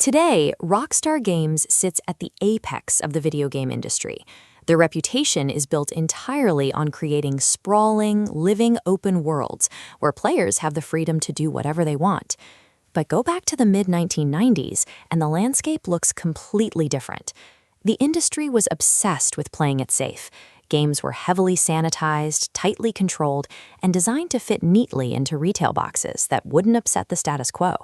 Today, Rockstar Games sits at the apex of the video game industry. Their reputation is built entirely on creating sprawling, living open worlds where players have the freedom to do whatever they want. But go back to the mid-1990s, and the landscape looks completely different. The industry was obsessed with playing it safe. Games were heavily sanitized, tightly controlled, and designed to fit neatly into retail boxes that wouldn't upset the status quo.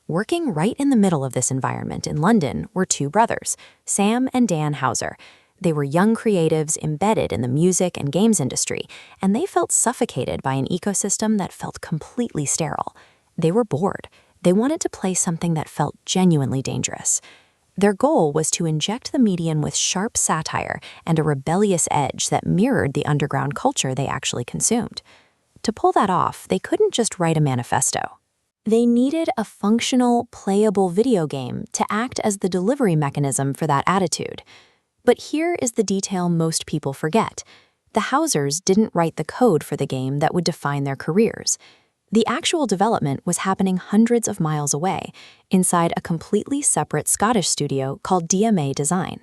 Working right in the middle of this environment in London were two brothers, Sam and Dan Houser. They were young creatives embedded in the music and games industry, and they felt suffocated by an ecosystem that felt completely sterile. They were bored. They wanted to play something that felt genuinely dangerous. Their goal was to inject the medium with sharp satire and a rebellious edge that mirrored the underground culture they actually consumed. To pull that off, they couldn't just write a manifesto. They needed a functional, playable video game to act as the delivery mechanism for that attitude. But here is the detail most people forget. The Housers didn't write the code for the game that would define their careers. The actual development was happening hundreds of miles away, inside a completely separate Scottish studio called DMA Design.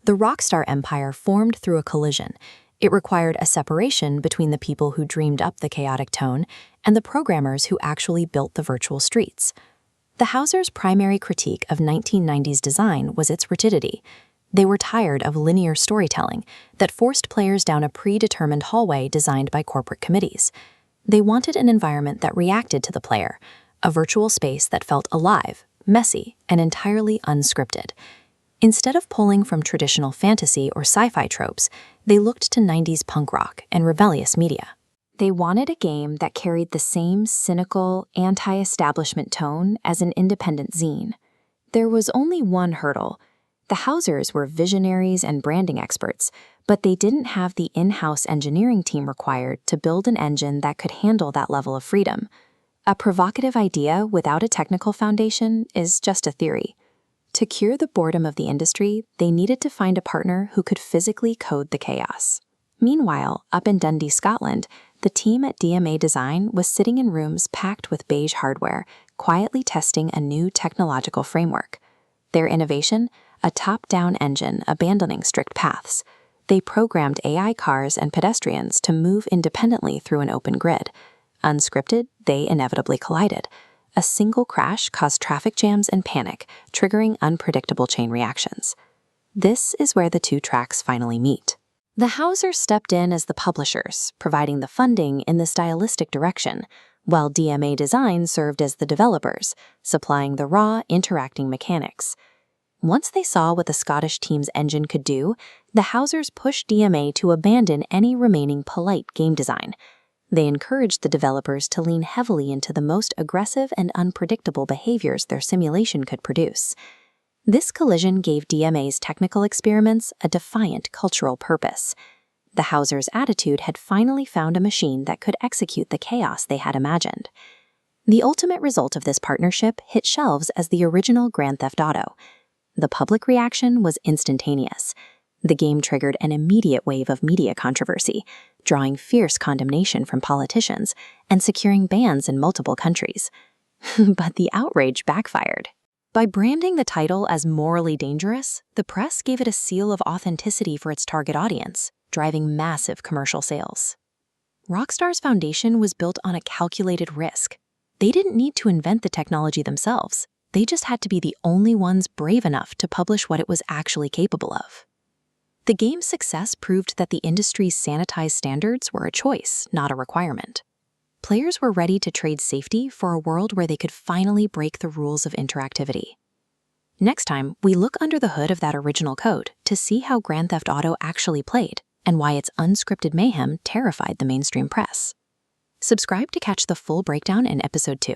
The Rockstar empire formed through a collision. It required a separation between the people who dreamed up the chaotic tone and the programmers who actually built the virtual streets. The Housers' primary critique of 1990s design was its rigidity. They were tired of linear storytelling that forced players down a predetermined hallway designed by corporate committees. They wanted an environment that reacted to the player, a virtual space that felt alive, messy, and entirely unscripted. Instead of pulling from traditional fantasy or sci-fi tropes, they looked to 90s punk rock and rebellious media. They wanted a game that carried the same cynical, anti-establishment tone as an independent zine. There was only one hurdle. The Housers were visionaries and branding experts, but they didn't have the in-house engineering team required to build an engine that could handle that level of freedom. A provocative idea without a technical foundation is just a theory. To cure the boredom of the industry, they needed to find a partner who could physically code the chaos. Meanwhile, up in Dundee, Scotland, the team at DMA Design was sitting in rooms packed with beige hardware, quietly testing a new technological framework. Their innovation? A top-down engine abandoning strict paths. They programmed AI cars and pedestrians to move independently through an open grid. Unscripted, they inevitably collided. A single crash caused traffic jams and panic, triggering unpredictable chain reactions. This is where the two tracks finally meet. The Housers stepped in as the publishers, providing the funding in the stylistic direction, while DMA Design served as the developers, supplying the raw, interacting mechanics. Once they saw what the Scottish team's engine could do, the Housers pushed DMA to abandon any remaining polite game design. They encouraged the developers to lean heavily into the most aggressive and unpredictable behaviors their simulation could produce. This collision gave DMA's technical experiments a defiant cultural purpose. The Housers' attitude had finally found a machine that could execute the chaos they had imagined. The ultimate result of this partnership hit shelves as the original Grand Theft Auto. The public reaction was instantaneous. The game triggered an immediate wave of media controversy, drawing fierce condemnation from politicians and securing bans in multiple countries. But the outrage backfired. By branding the title as morally dangerous, the press gave it a seal of authenticity for its target audience, driving massive commercial sales. Rockstar's foundation was built on a calculated risk. They didn't need to invent the technology themselves. They just had to be the only ones brave enough to publish what it was actually capable of. The game's success proved that the industry's sanitized standards were a choice, not a requirement. Players were ready to trade safety for a world where they could finally break the rules of interactivity. Next time, we look under the hood of that original code to see how Grand Theft Auto actually played and why its unscripted mayhem terrified the mainstream press. Subscribe to catch the full breakdown in Episode 2.